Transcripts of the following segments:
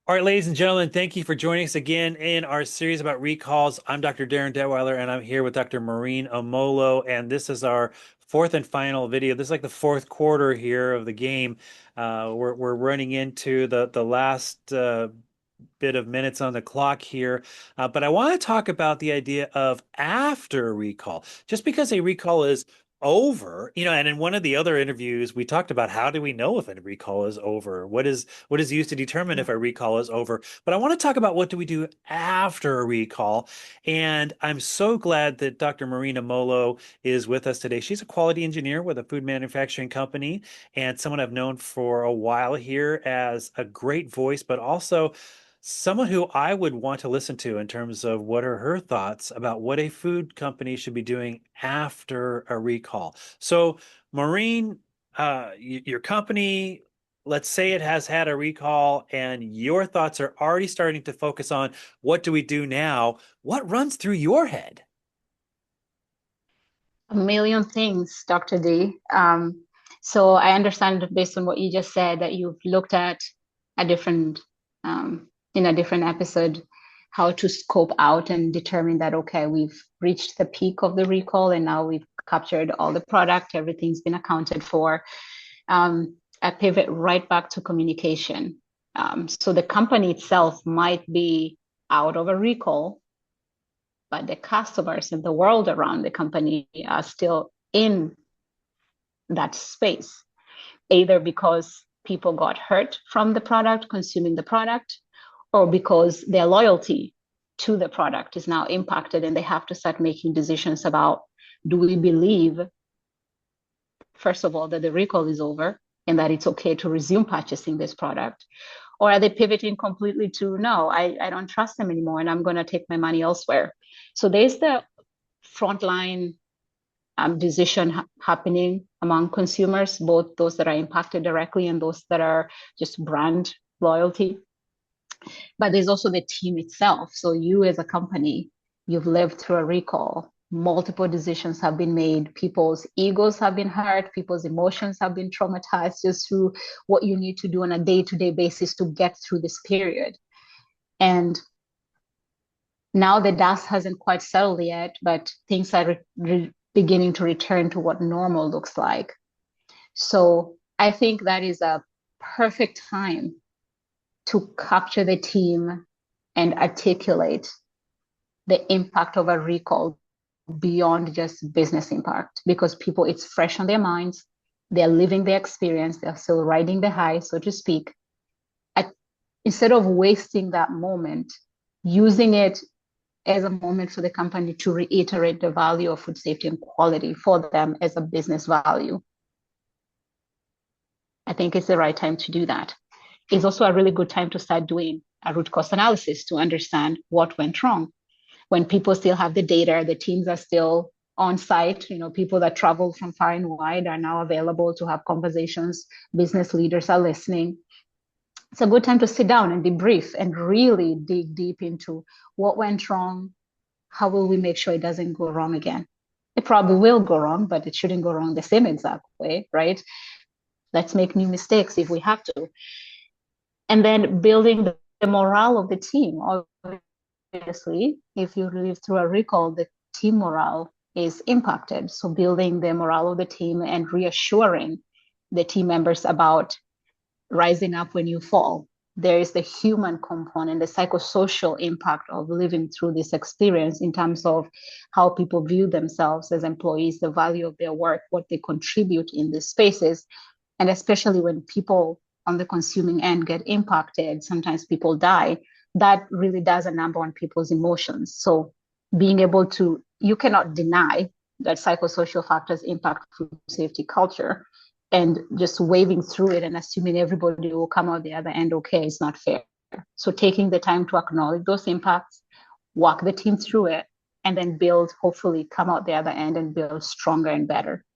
All right, ladies and gentlemen, thank you for joining us again in our series about recalls. I'm Dr. Darin Detwiler, and I'm here with Dr. Morrine Omolo, and this is our fourth and final video. This is like the fourth quarter here of the game. We're running into the last bit of minutes on the clock here, but I want to talk about the idea of after a recall. Just because a recall is over, and in one of the other interviews, we talked about how do we know if a recall is over? What is used to determine if a recall is over? But I want to talk about what do we do after a recall. And I'm so glad that Dr. Marina Molo is with us today. She's a quality engineer with a food manufacturing company and someone I've known for a while here as a great voice, but also someone who I would want to listen to in terms of what are her thoughts about what a food company should be doing after a recall. So, Maureen, your company, let's say it has had a recall, and your thoughts are already starting to focus on what do we do now? What runs through your head? A million things, Dr. D. So I understand based on what you just said that you've looked at a different, in a different episode, how to scope out and determine that, okay, we've reached the peak of the recall and now we've captured all the product, everything's been accounted for. I pivot right back to communication. So the company itself might be out of a recall, but the customers and the world around the company are still in that space, either because people got hurt from the product, consuming the product, or because their loyalty to the product is now impacted and they have to start making decisions about, do we believe, first of all, that the recall is over and that it's okay to resume purchasing this product? Or are they pivoting completely to, no, I don't trust them anymore and I'm going to take my money elsewhere? So there's the frontline decision happening among consumers, both those that are impacted directly and those that are just brand loyalty. But there's also the team itself. So you as a company, you've lived through a recall. Multiple decisions have been made. People's egos have been hurt. People's emotions have been traumatized just through what you need to do on a day-to-day basis to get through this period. And now the dust hasn't quite settled yet, but things are beginning to return to what normal looks like. So I think that is a perfect time to capture the team and articulate the impact of a recall beyond just business impact, because people, it's fresh on their minds. They're living the experience. They're still riding the high, so to speak. Instead of wasting that moment, using it as a moment for the company to reiterate the value of food safety and quality for them as a business value. I think it's the right time to do that. It's also a really good time to start doing a root cause analysis to understand what went wrong. When people still have the data, the teams are still on site, people that travel from far and wide are now available to have conversations. Business leaders are listening. It's a good time to sit down and debrief and really dig deep into what went wrong. How will we make sure it doesn't go wrong again? It probably will go wrong, but it shouldn't go wrong the same exact way, right? Let's make new mistakes if we have to. And then building the morale of the team. Obviously, if you live through a recall, the team morale is impacted. So building the morale of the team and reassuring the team members about rising up when you fall. There is the human component, the psychosocial impact of living through this experience in terms of how people view themselves as employees, the value of their work, what they contribute in these spaces. And especially when people on the consuming end get impacted, sometimes people die, that really does a number on people's emotions. So being able to, you cannot deny that psychosocial factors impact food safety culture, and just waving through it and assuming everybody will come out the other end okay is not fair. So taking the time to acknowledge those impacts, walk the team through it, and then build, hopefully come out the other end and build stronger and better.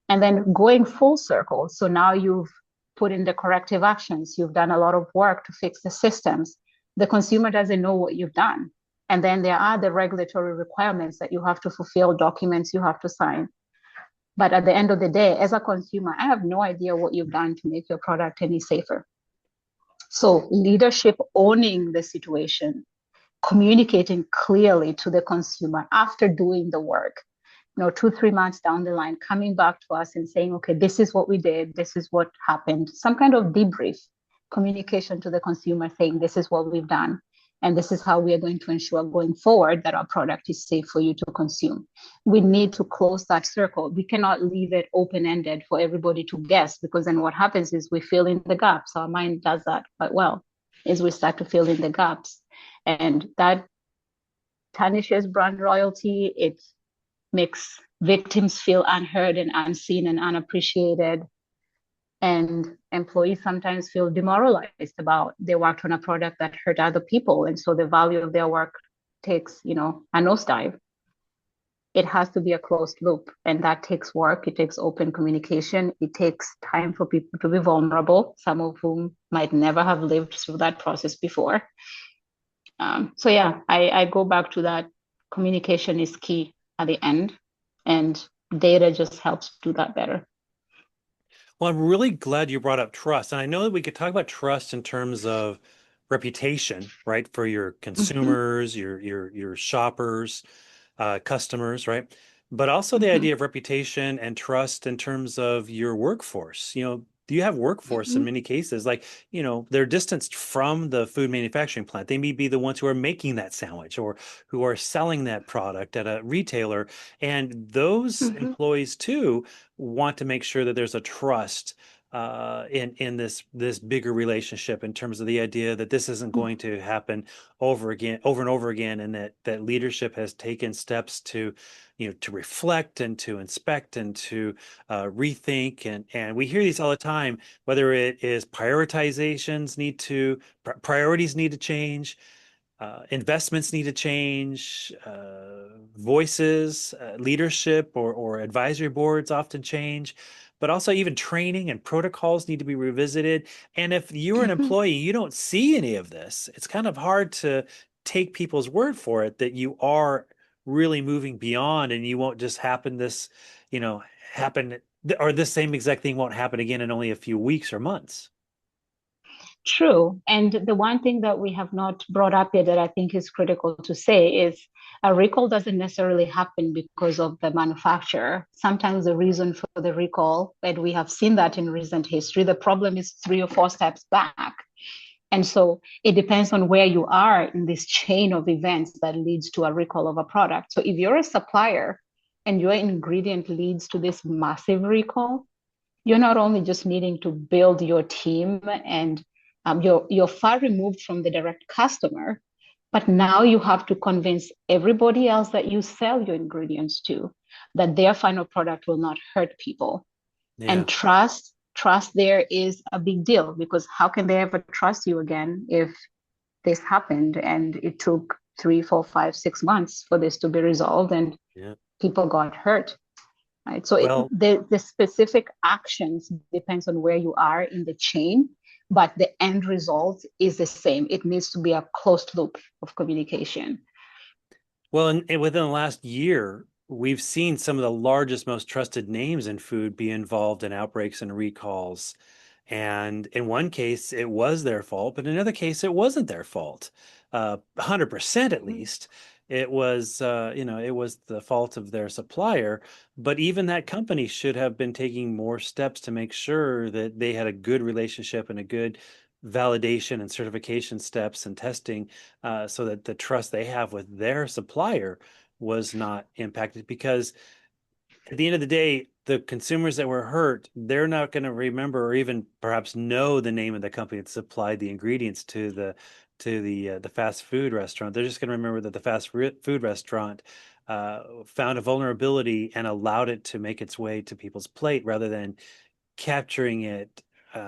And then going full circle. So now you've put in the corrective actions. You've done a lot of work to fix the systems. The consumer doesn't know what you've done. And then there are the regulatory requirements that you have to fulfill, documents you have to sign. But at the end of the day, as a consumer, I have no idea what you've done to make your product any safer. So leadership owning the situation, communicating clearly to the consumer after doing the work, 2, 3 months down the line, coming back to us and saying, okay, this is what we did, this is what happened, some kind of debrief, communication to the consumer saying, this is what we've done. And this is how we are going to ensure going forward that our product is safe for you to consume. We need to close that circle. We cannot leave it open ended for everybody to guess, because then what happens is we fill in the gaps. Our mind does that quite well, is we start to fill in the gaps. And that tarnishes brand loyalty. It makes victims feel unheard and unseen and unappreciated. And employees sometimes feel demoralized about they worked on a product that hurt other people. And so the value of their work takes, a nosedive. It has to be a closed loop. And that takes work. It takes open communication. It takes time for people to be vulnerable, some of whom might never have lived through that process before. So yeah, I go back to that. Communication is key at the end, and data just helps do that better. Well, I'm really glad you brought up trust. And I know that we could talk about trust in terms of reputation, right? For your Mm-hmm, consumers, your shoppers, customers, right? But also the mm-hmm, idea of reputation and trust in terms of your workforce. Do you have workforce in mm-hmm, many cases? Like, they're distanced from the food manufacturing plant. They may be the ones who are making that sandwich or who are selling that product at a retailer. And those mm-hmm, employees too want to make sure that there's a trust in this bigger relationship in terms of the idea that this isn't going to happen over and over again, and that leadership has taken steps to reflect and to inspect and to rethink, and we hear these all the time, whether it is priorities need to change, investments need to change, voices, leadership or advisory boards often change, but also even training and protocols need to be revisited. And if you're an mm-hmm. employee, you don't see any of this, it's kind of hard to take people's word for it that you are really moving beyond, and you won't just you know, happen, or this same exact thing won't happen again in only a few weeks or months. True. And the one thing that we have not brought up yet that I think is critical to say is a recall doesn't necessarily happen because of the manufacturer. Sometimes the reason for the recall, and we have seen that in recent history, the problem is 3 or 4 steps back. And so it depends on where you are in this chain of events that leads to a recall of a product. So if you're a supplier and your ingredient leads to this massive recall, you're not only just needing to build your team and you're far removed from the direct customer, but now you have to convince everybody else that you sell your ingredients to that their final product will not hurt people. Yeah. And trust there is a big deal, because how can they ever trust you again if this happened and it took 3, 4, 5, 6 months for this to be resolved and Yeah. people got hurt, right? So Well, the specific actions depends on where you are in the chain, but the end result is the same. It needs to be a closed loop of communication. and within the last year, we've seen some of the largest, most trusted names in food be involved in outbreaks and recalls. And in one case, it was their fault, but in another case, it wasn't their fault. 100% at least. It was the fault of their supplier. But even that company should have been taking more steps to make sure that they had a good relationship and a good validation and certification steps and testing, so that the trust they have with their supplier was not impacted. Because at the end of the day, the consumers that were hurt, they're not going to remember or even perhaps know the name of the company that supplied the ingredients to the fast food restaurant. They're just going to remember that the food restaurant found a vulnerability and allowed it to make its way to people's plate rather than capturing it,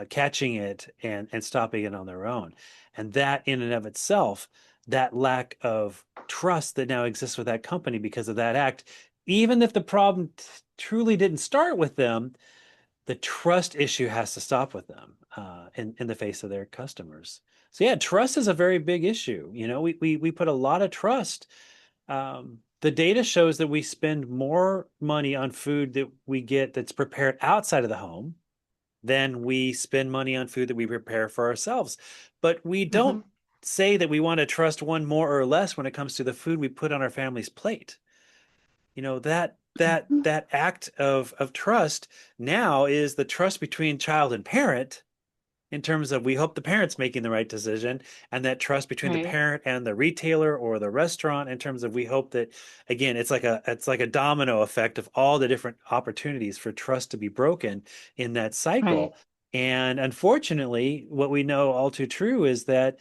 catching it, and stopping it on their own. And that in and of itself, that lack of trust that now exists with that company because of that act, even if the problem truly didn't start with them, the trust issue has to stop with them in the face of their customers. So yeah, trust is a very big issue. We put a lot of trust. The data shows that we spend more money on food that we get that's prepared outside of the home than we spend money on food that we prepare for ourselves. But we don't Hmm. say that we want to trust one more or less when it comes to the food we put on our family's plate. That act of trust now is the trust between child and parent, in terms of we hope the parent's making the right decision, and that trust between the Right, parent and the retailer or the restaurant, in terms of we hope that, again, it's like a domino effect of all the different opportunities for trust to be broken in that right. cycle. And unfortunately, what we know all too true is that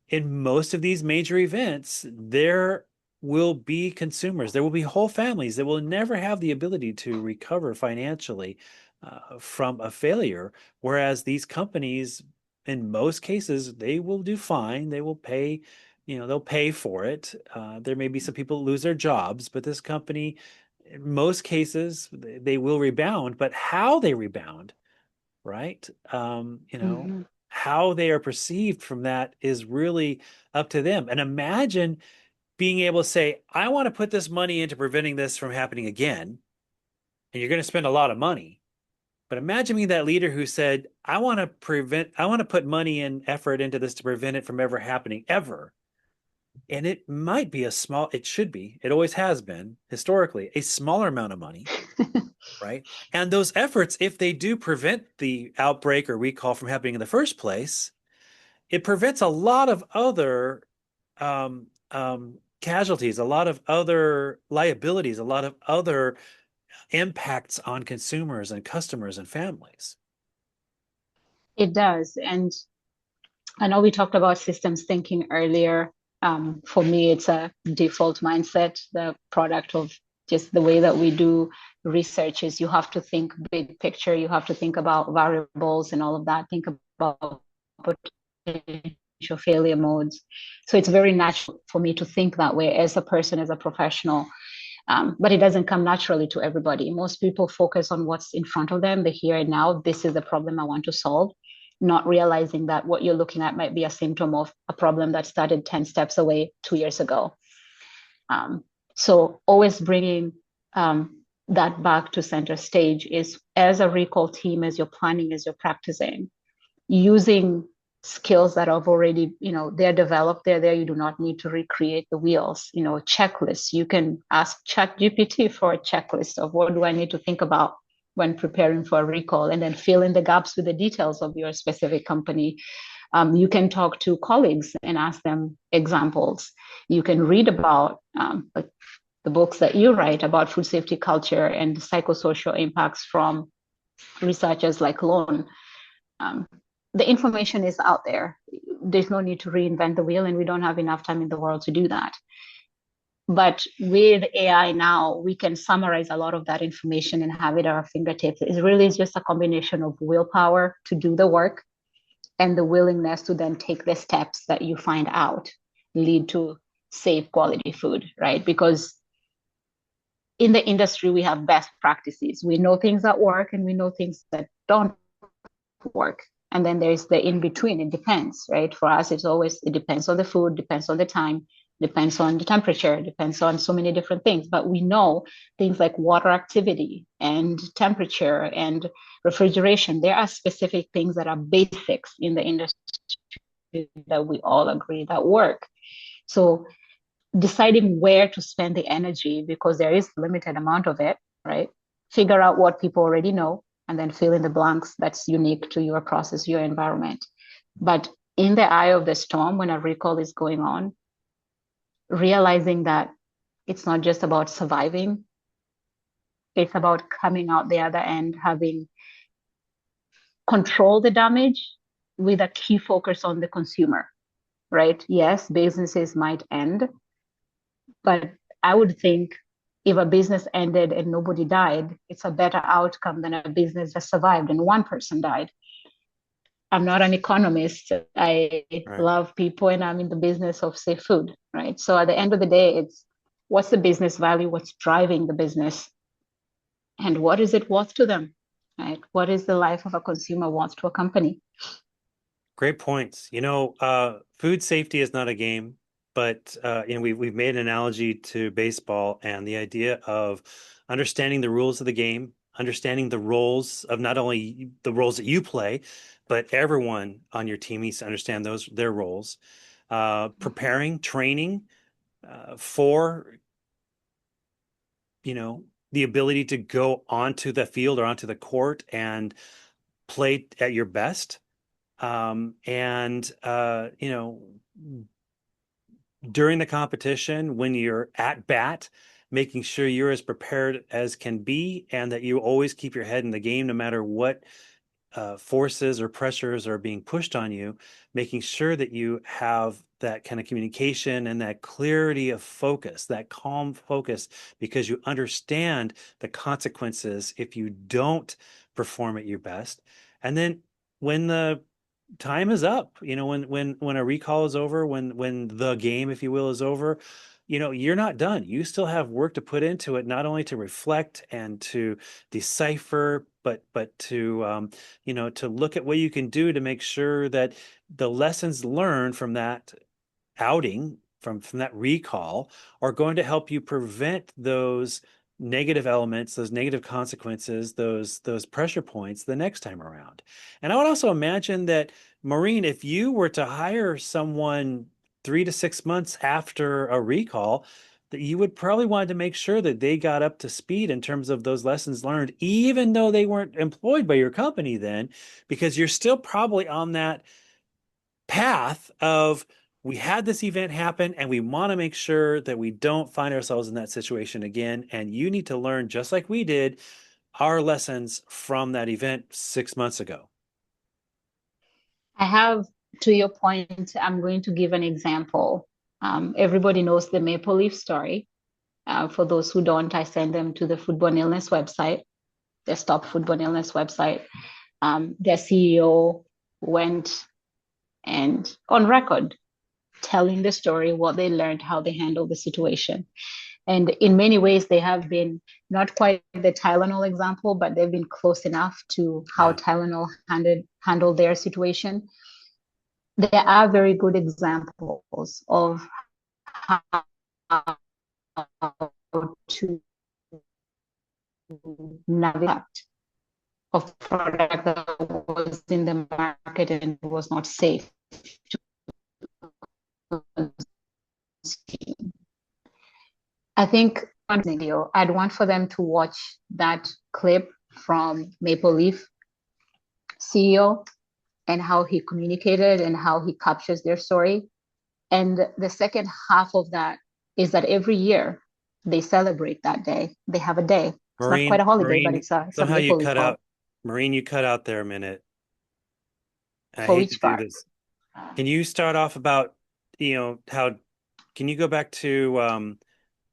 in most of these major events, there will be consumers, there will be whole families that will never have the ability to recover financially from a failure. Whereas these companies, in most cases, they will do fine. They will pay, they'll pay for it. There may be some people who lose their jobs, but this company, in most cases, they will rebound. But how they rebound, right? Hmm. How they are perceived from that is really up to them. And imagine being able to say, I want to put this money into preventing this from happening again. And you're going to spend a lot of money. But imagine being that leader who said, I want to put money and effort into this to prevent it from ever happening ever. And it might be it should be, it always has been historically, a smaller amount of money, right? And those efforts, if they do prevent the outbreak or recall from happening in the first place, it prevents a lot of other casualties, a lot of other liabilities, a lot of other impacts on consumers and customers and families. It does. And I know we talked about systems thinking earlier. For me, it's a default mindset, the product of just the way that we do research is you have to think big picture, you have to think about variables and all of that, think about potential failure modes. So it's very natural for me to think that way as a person, as a professional. But it doesn't come naturally to everybody. Most people focus on what's in front of them, the here and now. This is the problem I want to solve, not realizing that what you're looking at might be a symptom of a problem that started 10 steps away 2 years ago. Um, so always bringing that back to center stage is, as a recall team, as you're planning, as you're practicing, using skills that have already, they're developed, they're there. You do not need to recreate the wheels. Checklists. You can ask ChatGPT for a checklist of what do I need to think about when preparing for a recall, and then fill in the gaps with the details of your specific company. You can talk to colleagues and ask them examples. You can read about like the books that you write about food safety culture and psychosocial impacts from researchers like Lone. um, the information is out there. There's no need to reinvent the wheel, and we don't have enough time in the world to do that. But with AI now, we can summarize a lot of that information and have it at our fingertips. It really is just a combination of willpower to do the work and the willingness to then take the steps that you find out lead to safe quality food, right? Because in the industry, we have best practices. We know things that work and we know things that don't work. And then there's the in between. It depends, right? For us, it depends on the food, depends on the time, depends on the temperature, depends on so many different things. But we know things like water activity and temperature and refrigeration. There are specific things that are basics in the industry that we all agree that work. So deciding where to spend the energy, because there is limited amount of it, right? Figure out what people already know and then fill in the blanks that's unique to your process, your environment. But in the eye of the storm, when a recall is going on, realizing that it's not just about surviving, it's about coming out the other end, having control the damage with a key focus on the consumer, right? Yes, businesses might end, but I would think if a business ended and nobody died, it's a better outcome than a business that survived and one person died. I'm not an economist. I Right. love people and I'm in the business of safe food, right? So at the end of the day, it's what's the business value, what's driving the business, and what is it worth to them, right? What is the life of a consumer worth to a company? Great points. Food safety is not a game, but we've made an analogy to baseball and the idea of understanding the rules of the game understanding the roles of not only the roles that you play, but everyone on your team needs to understand their roles. Preparing, training for, the ability to go onto the field or onto the court and play at your best. And during the competition, when you're at bat, making sure you're as prepared as can be, and that you always keep your head in the game no matter what forces or pressures are being pushed on you, making sure that you have that kind of communication and that clarity of focus, that calm focus, because you understand the consequences if you don't perform at your best. And then when the time is up, when a recall is over, when the game, if you will, is over, you're not done. You still have work to put into it, not only to reflect and to decipher, but to look at what you can do to make sure that the lessons learned from that outing, from that recall, are going to help you prevent those negative elements, those negative consequences, those pressure points the next time around. And I would also imagine that, Morrine, if you were to hire someone 3 to 6 months after a recall, that you would probably want to make sure that they got up to speed in terms of those lessons learned, even though they weren't employed by your company then, because you're still probably on that path of, we had this event happen and we want to make sure that we don't find ourselves in that situation again. And you need to learn, just like we did, our lessons from that event 6 months ago. I have, to your point, I'm going to give an example. Everybody knows the Maple Leaf story. For those who don't, I send them to the Foodborne Illness website, the Stop Foodborne Illness website. Their CEO went and on record telling the story, what they learned, how they handled the situation. And in many ways, they have been not quite the Tylenol example, but they've been close enough to how Yeah. Tylenol handled their situation. There are very good examples of how to navigate of product that was in the market and was not safe to consume. I think video, I'd want for them to watch that clip from Maple Leaf CEO and how he communicated and how he captures their story. And the second half of that is that every year they celebrate that day. They have a day. It's not quite Morrine, a holiday, but Morrine, it's a somehow you Maple Leaf cut holiday. out, Morrine, you cut out there a minute. I For hate to which do part? this. Can you start off about, how, can you go back to,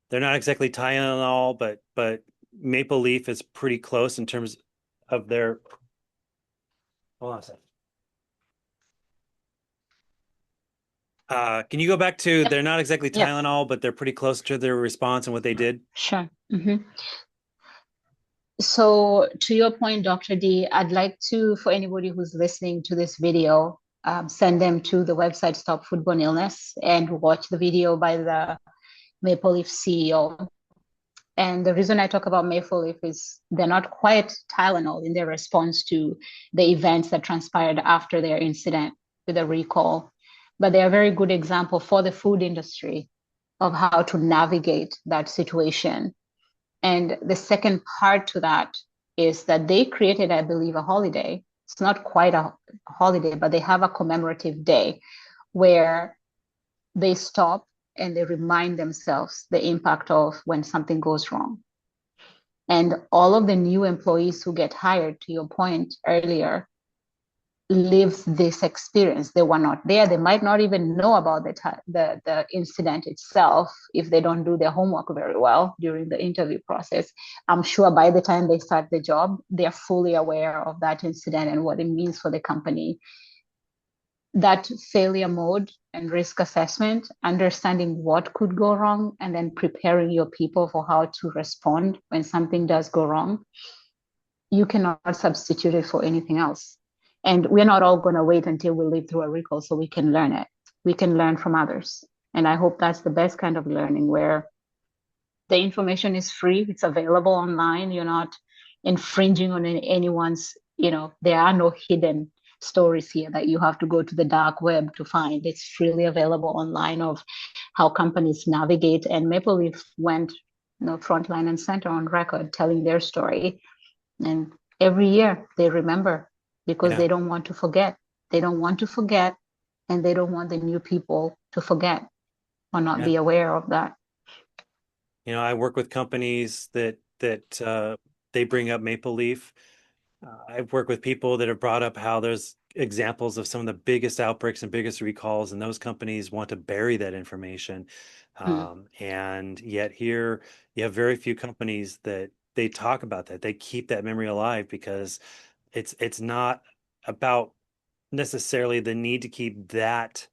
they're not exactly Tylenol, but Maple Leaf is pretty close in terms of their, hold on a second. Can you go back to, Yep. they're not exactly Yep. Tylenol, but they're pretty close to their response and what they did? Sure. Mm-hmm. So to your point, Dr. D, I'd like to, for anybody who's listening to this video, send them to the website Stop Foodborne Illness and watch the video by the Maple Leaf CEO. And the reason I talk about Maple Leaf is they're not quite Tylenol in their response to the events that transpired after their incident with the recall, but they're a very good example for the food industry of how to navigate that situation. And the second part to that is that they created, I believe, a holiday. It's not quite a holiday, but they have a commemorative day where they stop and they remind themselves the impact of when something goes wrong. And all of the new employees who get hired, to your point earlier, live this experience. They were not there. They might not even know about the incident itself if they don't do their homework very well during the interview process. I'm sure by the time they start the job, they're fully aware of that incident and what it means for the company. That failure mode and risk assessment, understanding what could go wrong, and then preparing your people for how to respond when something does go wrong, you cannot substitute it for anything else. And we're not all going to wait until we live through a recall so we can learn it. We can learn from others. And I hope that's the best kind of learning, where the information is free, it's available online. You're not infringing on anyone's, there are no hidden stories here that you have to go to the dark web to find. It's freely available online of how companies navigate. And Maple Leaf went, frontline and center on record telling their story. And every year they remember because Yeah. they don't want to forget. They don't want to forget, and they don't want the new people to forget or not Yeah. be aware of that. I work with companies that they bring up Maple Leaf. I've worked with people that have brought up how there's examples of some of the biggest outbreaks and biggest recalls, and those companies want to bury that information. Mm. And yet here you have very few companies that they talk about that. They keep that memory alive because it's not about necessarily the need to keep that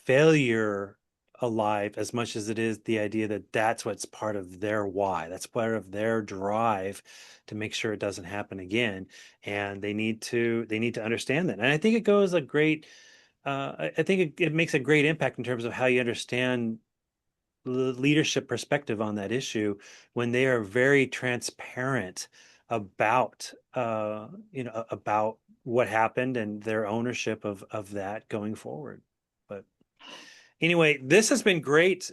failure alive as much as it is the idea that that's what's part of their why. That's part of their drive to make sure it doesn't happen again. And they need to understand that. And I think it goes a great I think it makes a great impact in terms of how you understand leadership perspective on that issue when they are very transparent about about what happened and their ownership of that going forward. But anyway, this has been great.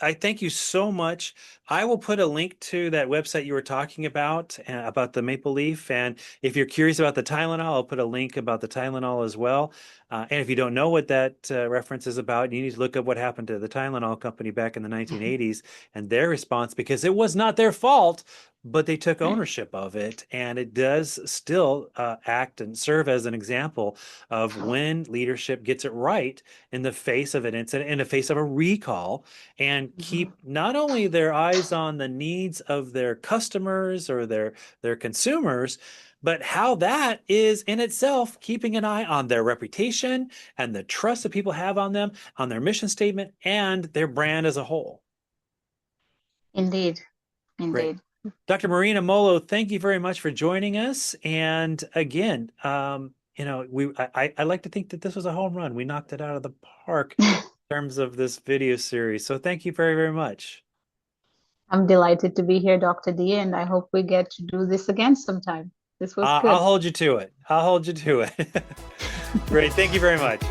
I thank you so much. I will put a link to that website you were talking about the maple leaf. And if you're curious about the Tylenol, I'll put a link about the Tylenol as well. And if you don't know what that reference is about, you need to look up what happened to the Tylenol company back in the 1980s and their response, because it was not their fault, but they took ownership of it. And it does still act and serve as an example of when leadership gets it right in the face of an incident, in the face of a recall, and keep not only their eyes on the needs of their customers or their consumers, but how that is in itself keeping an eye on their reputation and the trust that people have on them, on their mission statement, and their brand as a whole. Indeed, Great. indeed. Dr. Morrine Omolo, thank you very much for joining us. And again, I like to think that this was a home run. We knocked it out of the park in terms of this video series. So thank you very, very much. I'm delighted to be here, Dr. D, and I hope we get to do this again sometime. This was I'll good. hold you to it. I'll hold you to it. Great. Thank you very much.